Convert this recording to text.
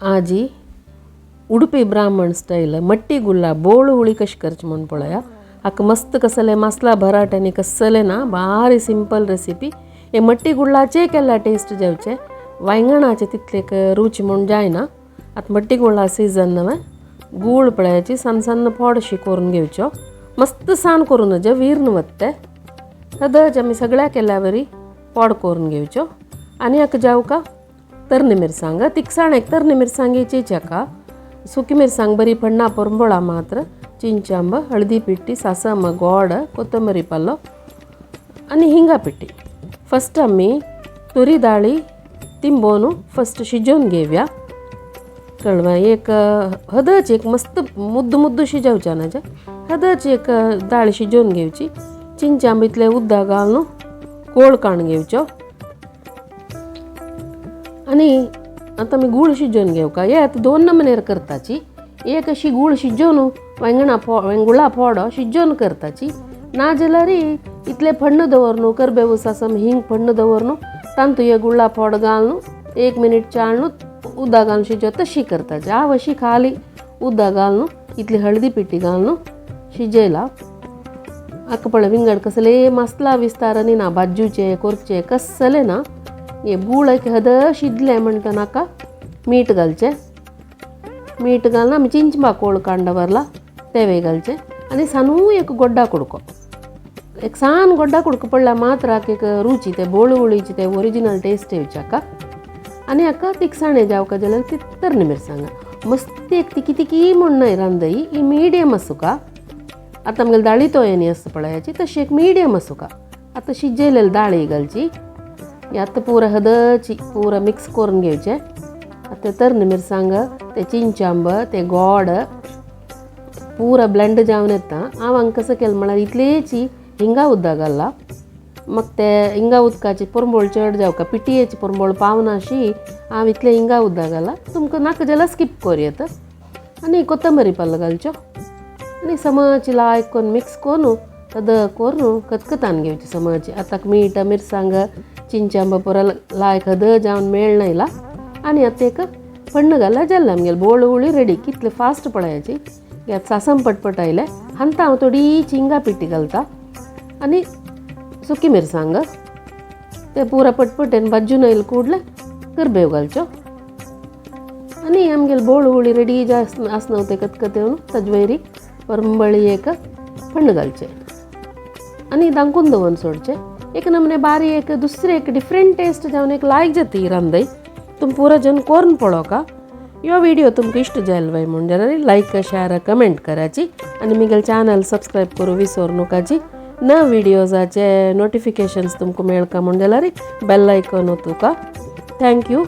आजी उडुपी ब्राह्मण स्टाईल मट्टी गुल्ला बोळ हुळी कशी करची म्हण पळया हाका मस्त कसले मसाला भराट आनी कसले ना भारी सिंपल रेसिपी हे मट्टी गुळ्ळाचे केला टेस्ट जेवचे वांयगणाचे तितले रुची म्हण जायना आता मट्टी गुळ्ळा सीजन नवे गूळ पळयाची सन्न सन्न फोडशी करून घेवच्यो मस्त सान करून जे वीरन वत्ते हदच आमी सगळ्या केल्या बरी पोड करून घेवच्यो आनी हाका जावका तरणी मिरसांग तिखसाणेक तरणी मिरसांगेची हाका सुकी मिरसांग बरी पडना परंबोळा मात्र चिंचांब हळदी पिट्टी सासम गोड कोथंबरी पल्लो आनी हिंगा पिट्टी फस्ट आमी तुरी दाळी तिंबोन फस्ट शिजोवन घेवया कळवा एक हदच एक मस्त मुद्दू मुद्दू शिजवच्या नाजे हदच एक दाळ शिजोवन घेवची चिंचांब इतले उद्दा घालून कोळ काण घेवच्यो आनी आता मी गूळ शिजोवन घेवका हे आता दोन नमनेर करताची एक अशी गूळ शिजोवन वेंगुळा फोडो शिजोवन करताची ना जाल्यार इतले फण्ण दवरनू करबेवू सासम हिंग फण्ण दवरनू तांतू हे गुळा फोड घालनू 1 मिनिट चाळनू उद्दा घालून शिजो तशी करताची हांव अशी खाली उद्दा घालनू इतली हळदी पिट्टी घालनू शिजयला हाका पळय विंगड कसले मसला विस्तार आनी ना भाजूचे करचे कसले ना हे गूळ हद शिजले म्हणटा नाका मीठ घालचे मीठ घालून आमी चिंचबा कोळ कांड भरला तेवे घालचे आनी सानू एक गोड्डा कुडको एक सान गोड्डा कुडको पडला मात्र एक रुची ते बोळवळीची ते ओरिजिनल टेस्ट येवचे हाका आनी हाका तिखसाणे जावका जाल्यार ती तरणी मिरसांग मस्त एक तिकी तिकी म्हण न्हय रांदई ही मिडियम आसूं आतां आमगेली दाळी तोयनी आसता पळयाची तशी एक मिडियम आसूं आतां शिजयलेली दाळी घालची आतां पुरा हदची पुरा मिक्स करून घेवचे आतां तरणी मिरसांग ते चिंचांब ते गोड पुरा ब्लेंड जावन येता हांव हांगा कसं केलें म्हळ्यार इतलेची हिंगा उद्दा घालला मग ते हिंगा उदकाची परंबोळ चड जावका पिटयेची परंबोळ पावना अशी हांव इतले हिंगा उद्दा घाला तुमकां नाका जाल्यार स्कीप करूं आनी कोथंबरी पल्ल घालच्यो आनी समाची लायक करून मिक्स करून हद करून खतखतान घेवची समाची आतां मीठ मिरसांग चिंचांब पुरा लायक हद जावन मेळ नायला आनी आतां एक फण्ण घाला जाल्लें आमगेलें बोळ उळी रेडी कितले फास्ट पळयाची आतां सासम पटपट आयले हांता हांव थोडी चिंगा पिट्टी घालता आनी सुकी मिरसांग ते पुरा पटपटेन भाजून आयले कुडले करबेव घालच्यो आनी आमगेलें बोळ उळी रेडी जे आसना ते खतखतेवन ताजे वयरी परंबळी एक फण्ण घालचे आनी दांकून दवरून सोडचे एक नमने बारी एक दुसरे एक डिफरेंट टेस्ट जावन एक लायक जाता ही रांदई तुम पूरा जन करून पळोवका यो वीडियो तुमकां इश्ट जायल वय म्हण जाल्यार लायक शेअर कमेंट कराची आनी म्हगेलें चॅनल सब्सक्रायब करूं विसरू नकाची न विडियोजाचे नोटिफिकेशन्स तुमकां मेळका म्हण जाल्यार बेल आयकॉन तुका थँक्यू